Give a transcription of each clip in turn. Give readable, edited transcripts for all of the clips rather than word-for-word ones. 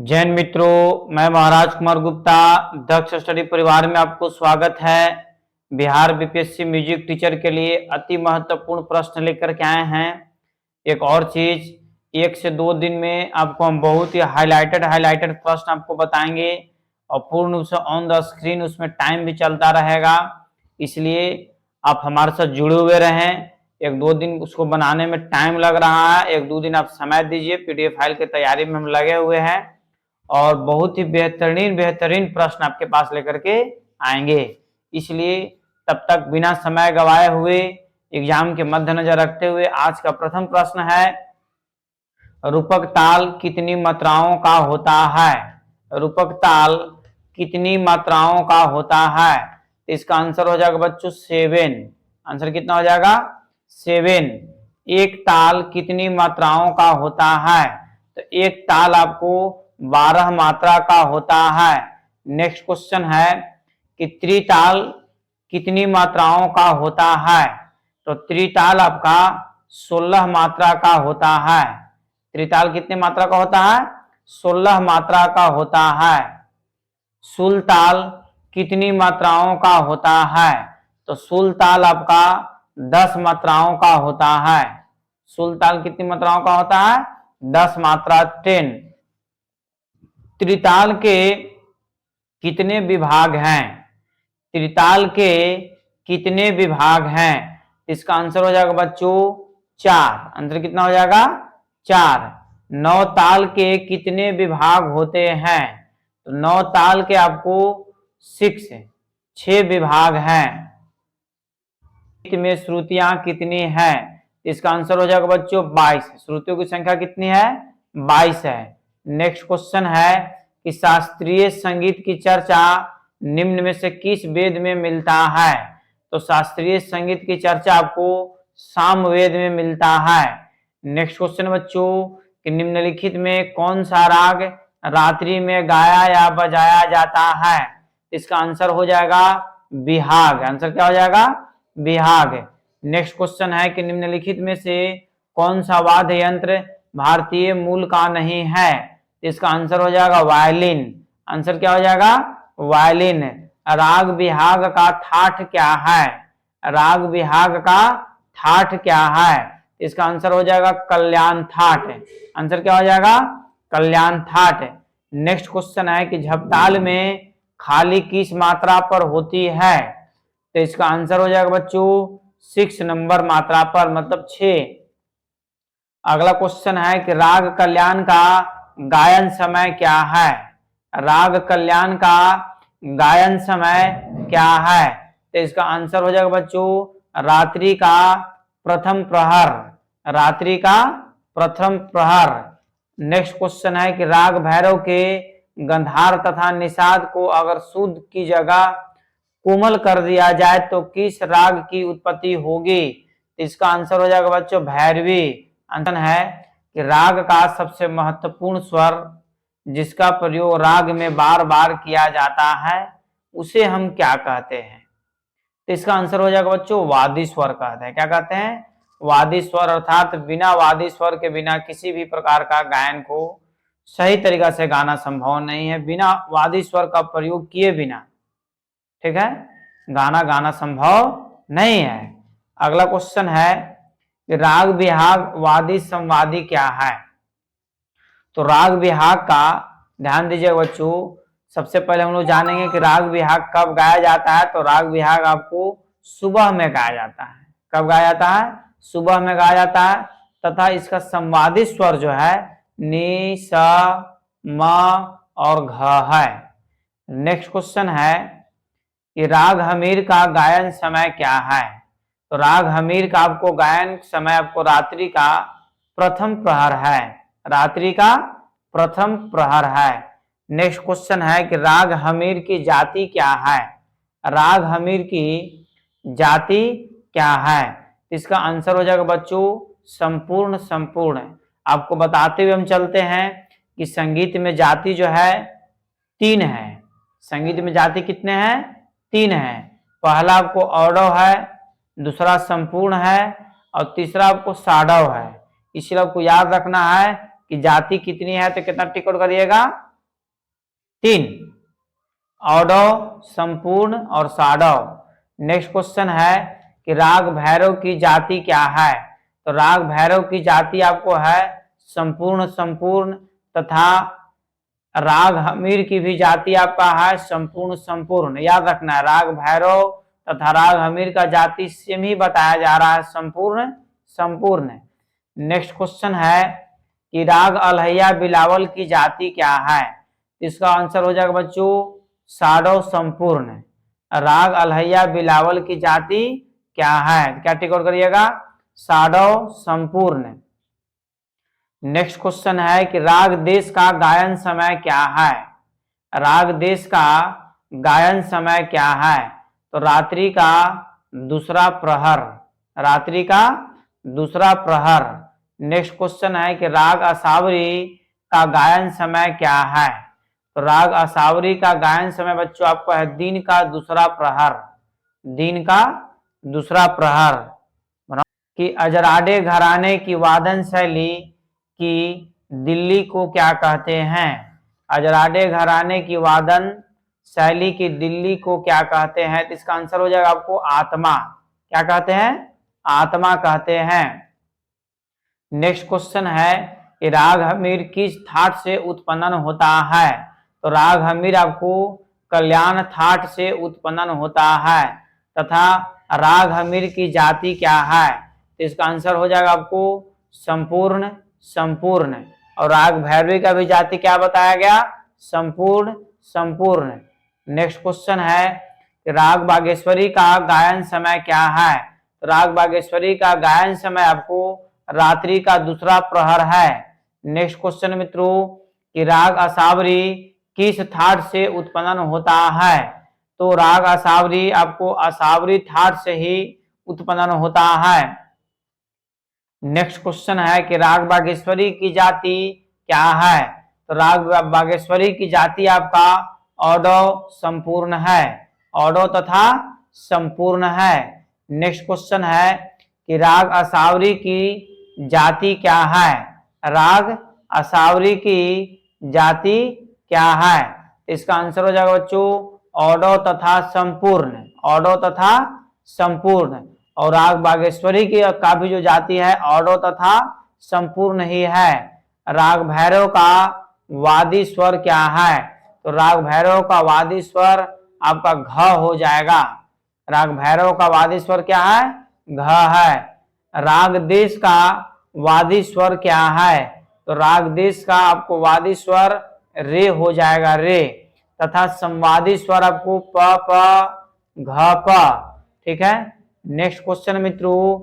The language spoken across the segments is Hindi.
जैन मित्रों, मैं महाराज कुमार गुप्ता दक्ष स्टडी परिवार में आपको स्वागत है। बिहार बीपीएससी म्यूजिक टीचर के लिए अति महत्वपूर्ण प्रश्न लेकर के आए हैं। एक और चीज, 1 से 2 दिन में आपको हम बहुत ही हाईलाइटेड प्रश्न आपको बताएंगे और पूर्ण रूप से ऑन द स्क्रीन उसमें टाइम भी चलता रहेगा, इसलिए आप हमारे साथ जुड़े हुए रहें। 1-2 दिन उसको बनाने में टाइम लग रहा है, 1-2 दिन आप समय दीजिए। पीडीएफ फाइल की तैयारी में हम लगे हुए हैं और बहुत ही बेहतरीन प्रश्न आपके पास लेकर के आएंगे, इसलिए तब तक बिना समय गवाए हुए एग्जाम के मद्देनजर रखते हुए आज का प्रथम प्रश्न है, रूपक ताल कितनी मात्राओं का होता है? रूपक ताल कितनी मात्राओं का होता है? तो इसका आंसर हो जाएगा बच्चों 7। आंसर कितना हो जाएगा? 7। एक ताल कितनी मात्राओं का होता है? तो एक ताल आपको 12 मात्रा का होता है। नेक्स्ट क्वेश्चन है कि त्रिताल कितनी मात्राओं का होता है? तो त्रिताल आपका 16 मात्रा का होता है। त्रिताल कितने मात्रा का होता है? 16 मात्रा का होता है। सुलताल कितनी मात्राओं का होता है? तो सुलताल आपका 10 मात्राओं का होता है। सुलताल कितनी मात्राओं का होता है? 10 मात्रा 10। त्रिताल के कितने विभाग हैं? त्रिताल के कितने विभाग हैं? इसका आंसर हो जाएगा बच्चों 4। आंसर कितना हो जाएगा? 4। 9 ताल के कितने विभाग होते हैं? तो 9 ताल के आपको 6 विभाग हैं। में श्रुतियां कितनी हैं? इसका आंसर हो जाएगा बच्चों 22। श्रुतियों की संख्या कितनी है? 22 है। नेक्स्ट क्वेश्चन है कि शास्त्रीय संगीत की चर्चा निम्न में से किस वेद में मिलता है? तो शास्त्रीय संगीत की चर्चा आपको सामवेद में मिलता है। नेक्स्ट क्वेश्चन बच्चों कि निम्नलिखित में कौन सा राग रात्रि में गाया या बजाया जाता है? इसका आंसर हो जाएगा बिहाग। आंसर क्या हो जाएगा? बिहाग। नेक्स्ट क्वेश्चन है कि निम्नलिखित में से कौन सा वाद्य यंत्र भारतीय मूल का नहीं है? इसका आंसर हो जाएगा वायलिन। आंसर क्या हो जाएगा? वायलिन। राग बिहाग का ठाठ क्या है? राग बिहाग का ठाठ क्या है? इसका आंसर हो जाएगा कल्याण ठाठ। आंसर क्या हो जाएगा? कल्याण ठाठ। नेक्स्ट क्वेश्चन है कि झपताल में खाली किस मात्रा पर होती है? तो इसका आंसर हो जाएगा बच्चों 6 नंबर मात्रा पर, मतलब 6। अगला क्वेश्चन है कि राग कल्याण का गायन समय क्या है? राग कल्याण का गायन समय क्या है? तो इसका आंसर हो जाएगा बच्चों रात्रि का प्रथम प्रहर। रात्रि का प्रथम प्रहर। नेक्स्ट क्वेश्चन है कि राग भैरव के गंधार तथा निषाद को अगर शुद्ध की जगह कोमल कर दिया जाए तो किस राग की उत्पत्ति होगी? इसका आंसर हो जाएगा बच्चों भैरवी। आंसर है कि राग का सबसे महत्वपूर्ण स्वर जिसका प्रयोग राग में बार बार किया जाता है उसे हम क्या कहते हैं? तो इसका आंसर हो जाएगा बच्चों वादी स्वर कहते हैं। क्या कहते हैं? वादी स्वर। अर्थात बिना वादी स्वर के बिना किसी भी प्रकार का गायन को सही तरीका से गाना संभव नहीं है। बिना वादी स्वर का प्रयोग किए बिना, ठीक है, गाना गाना संभव नहीं है। अगला क्वेश्चन है कि राग बिहाग वादी संवादी क्या है? तो राग बिहाग का ध्यान दीजिए बच्चों, सबसे पहले हम लोग जानेंगे कि राग बिहाग कब गाया जाता है। तो राग बिहाग आपको सुबह में गाया जाता है। कब गाया जाता है? सुबह में गाया जाता है। तथा इसका संवादी स्वर जो है नी, सा, म और घ है। नेक्स्ट क्वेश्चन है कि राग हमीर का गायन समय क्या है? तो राग हमीर का आपको गायन समय आपको रात्रि का प्रथम प्रहर है। रात्रि का प्रथम प्रहर है। नेक्स्ट क्वेश्चन है कि राग हमीर की जाति क्या है? राग हमीर की जाति क्या है? इसका आंसर हो जाएगा बच्चों संपूर्ण। संपूर्ण। आपको बताते हुए हम चलते हैं कि संगीत में जाति जो है 3 है। संगीत में जाति कितने हैं? 3 है। पहला आपको औडव है, दूसरा संपूर्ण है और तीसरा आपको साडव है। इसलिए आपको याद रखना है कि जाति कितनी है तो कितना टिक आउट करिएगा? 3 औडव, संपूर्ण और साडव। नेक्स्ट क्वेश्चन है कि राग भैरव की जाति क्या है? तो राग भैरव की जाति आपको है संपूर्ण, संपूर्ण, तथा राग हमीर की भी जाति आपका है संपूर्ण, संपूर्ण। याद रखना है, राग भैरव तथा राग हमीर का जाति सेम ही बताया जा रहा है, संपूर्ण, संपूर्ण। नेक्स्ट क्वेश्चन है कि राग अलहैया बिलावल की जाति क्या है? इसका आंसर हो जाएगा बच्चों साडव, संपूर्ण। राग अलहैया बिलावल की जाति क्या है? क्या टिक आउट करिएगा? साडव, संपूर्ण। नेक्स्ट क्वेश्चन है कि राग देश का गायन समय क्या है? राग देश का गायन समय क्या है? तो रात्रि का दूसरा प्रहर, रात्रि का दूसरा प्रहर। नेक्स्ट क्वेश्चन है कि राग असावरी का गायन समय क्या है? तो राग असावरी का गायन समय बच्चों आपको है दिन का दूसरा प्रहर, दिन का दूसरा प्रहर। कि अजराडे घराने की वादन शैली की दिल्ली को क्या कहते हैं? अजराडे घराने की वादन शैली की दिल्ली को क्या कहते हैं? तो इसका आंसर हो जाएगा आपको आत्मा। क्या कहते हैं? आत्मा कहते हैं। नेक्स्ट क्वेश्चन है कि राग हमीर किस थाट से उत्पन्न होता है? तो राग हमीर आपको कल्याण थाट से उत्पन्न होता है, तथा राग हमीर की जाति क्या है? तो इसका आंसर हो जाएगा आपको संपूर्ण, संपूर्ण। और राग भैरवी का भी जाति क्या बताया गया? संपूर्ण, संपूर्ण। नेक्स्ट क्वेश्चन है कि राग बागेश्वरी का गायन समय क्या है? तो राग बागेश्वरी का गायन समय आपको रात्रि का दूसरा प्रहर है। नेक्स्ट क्वेश्चन मित्रों कि राग असावरी किस थाट से उत्पन्न होता है? तो राग असावरी आपको असावरी थाट से ही उत्पन्न होता है। नेक्स्ट क्वेश्चन है कि राग बागेश्वरी की जाति क्या है? तो राग बागेश्वरी की जाति आपका औडव, संपूर्ण है, औडव तथा संपूर्ण है। नेक्स्ट क्वेश्चन है कि राग असावरी की जाति क्या है? राग असावरी की जाति क्या है? इसका आंसर हो जाएगा बच्चों औडव तथा संपूर्ण, औडव तथा संपूर्ण। और राग बागेश्वरी की का भी जो जाति है औडव तथा संपूर्ण ही है। राग भैरव का वादी स्वर क्या है? तो राग भैरव का वादी स्वर आपका घ हो जाएगा। राग भैरव का वादी स्वर क्या है? घ है। राग देश का वादी स्वर क्या है? तो राग देश का आपको वादी स्वर रे हो जाएगा, रे। तथा संवादी स्वर आपको प प घ प। ठीक है। नेक्स्ट क्वेश्चन मित्रों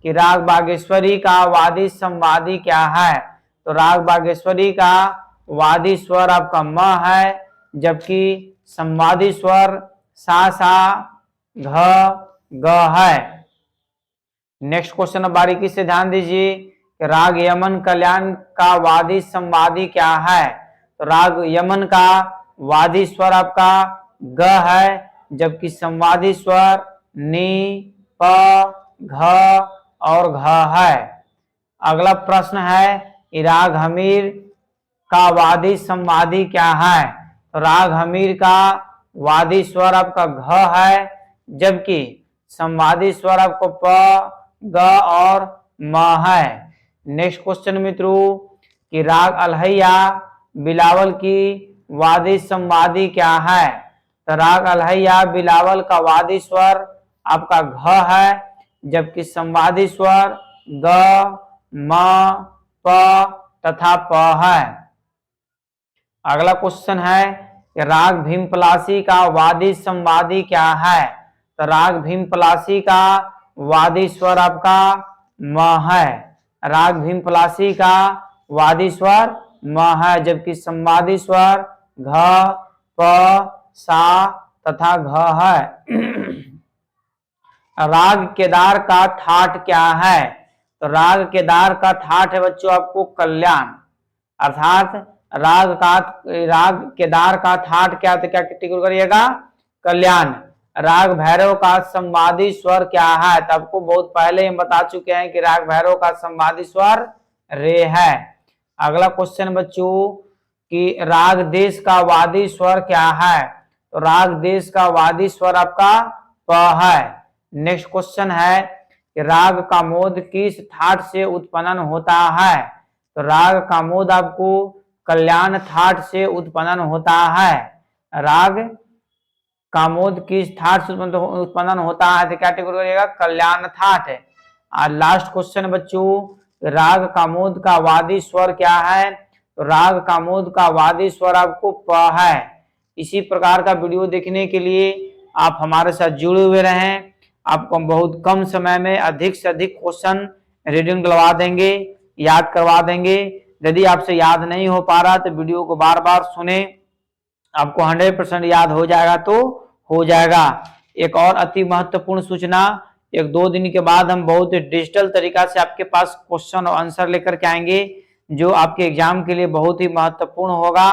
कि राग बागेश्वरी का वादी संवादी क्या है? तो राग बागेश्वरी का वादी स्वर आपका म है, जबकि संवादी स्वर सा सा घ ग है। नेक्स्ट क्वेश्चन बारीकी से ध्यान दीजिए कि राग यमन कल्याण का वादी संवादी क्या है? तो राग यमन का वादी स्वर आपका ग है, जबकि संवादी स्वर नी, प, घ और घ है। अगला प्रश्न है कि राग हमीर का वादी संवादी क्या है? तो राग हमीर का वादी स्वर आपका घ है, जबकि संवादी स्वर आपको प, ग और म है। नेक्स्ट क्वेश्चन मित्रों कि राग अलहैया बिलावल की वादी संवादी क्या है? तो राग अलहैया बिलावल का वादी स्वर आपका घ है, जबकि संवादी स्वर ग, म, प तथा प है। अगला क्वेश्चन है कि राग भीमपलासी का वादी संवादी क्या है? तो राग भीमपलासी का वादी स्वर आपका म है। राग भीमपलासी का वादी स्वर म है, जबकि संवादी स्वर घ, प, सा तथा घ है। राग केदार का ठाठ क्या है? तो राग केदार का ठाठ है बच्चों आपको कल्याण, अर्थात राग केदार का ठाठ क्या? तो क्या टिक करिएगा? कल्याण। राग भैरव का संवादी स्वर क्या है? तो आपको बहुत पहले हम बता चुके हैं कि राग भैरव का संवादी स्वर रे है। अगला क्वेश्चन बच्चों कि राग देश का वादी स्वर क्या है? तो राग देश का वादी स्वर आपका प है। नेक्स्ट क्वेश्चन है कि राग कामोद किस ठाट से उत्पन्न होता है? तो राग कामोद आपको कल्याण ठाट से उत्पन्न होता है। राग कामोद किस ठाट से उत्पन्न होता है? तो क्या टिक करिएगा? कल्याण ठाट है। और लास्ट क्वेश्चन बच्चों, राग कामोद का वादी स्वर क्या है? तो राग कामोद का वादी स्वर आपको प है। इसी प्रकार का वीडियो देखने के लिए आप हमारे साथ जुड़े हुए रहें। आपको हम बहुत कम समय में अधिक से अधिक क्वेश्चन रीडिंग दिलवा देंगे, याद करवा देंगे। यदि आपसे याद नहीं हो पा रहा तो वीडियो को बार बार सुने, आपको 100% याद हो जाएगा तो हो जाएगा। एक और अति महत्वपूर्ण सूचना, 1-2 दिन के बाद हम बहुत डिजिटल तरीका से आपके पास क्वेश्चन और आंसर लेकर के आएंगे, जो आपके एग्जाम के लिए बहुत ही महत्वपूर्ण होगा।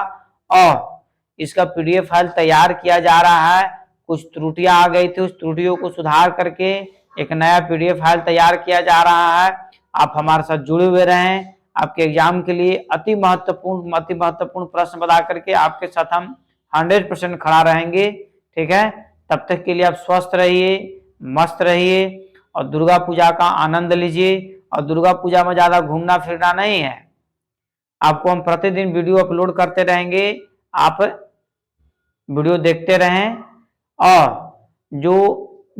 और इसका पीडीएफ फाइल तैयार किया जा रहा है। कुछ त्रुटियां आ गई थी, उस त्रुटियों को सुधार करके एक नया पीडीएफ फाइल तैयार किया जा रहा है। आप हमारे साथ जुड़े हुए रहें। आपके एग्जाम के लिए अति महत्वपूर्ण प्रश्न बता करके आपके साथ हम 100% खड़ा रहेंगे। ठीक है, तब तक के लिए आप स्वस्थ रहिए, मस्त रहिए और दुर्गा पूजा का आनंद लीजिए। और दुर्गा पूजा में ज्यादा घूमना फिरना नहीं है। आपको हम प्रतिदिन वीडियो अपलोड करते रहेंगे, आप वीडियो देखते रहें। और जो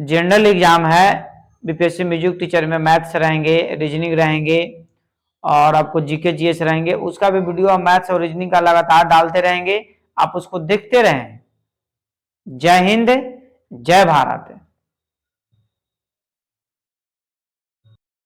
जनरल एग्जाम है बीपीएससी म्यूजिक टीचर में मैथ्स रहेंगे, रीजनिंग रहेंगे और आपको जीके जीएस रहेंगे, उसका भी वीडियो हम मैथ्स और रीजनिंग का लगातार डालते रहेंगे। आप उसको देखते रहें। जय हिंद, जय भारत।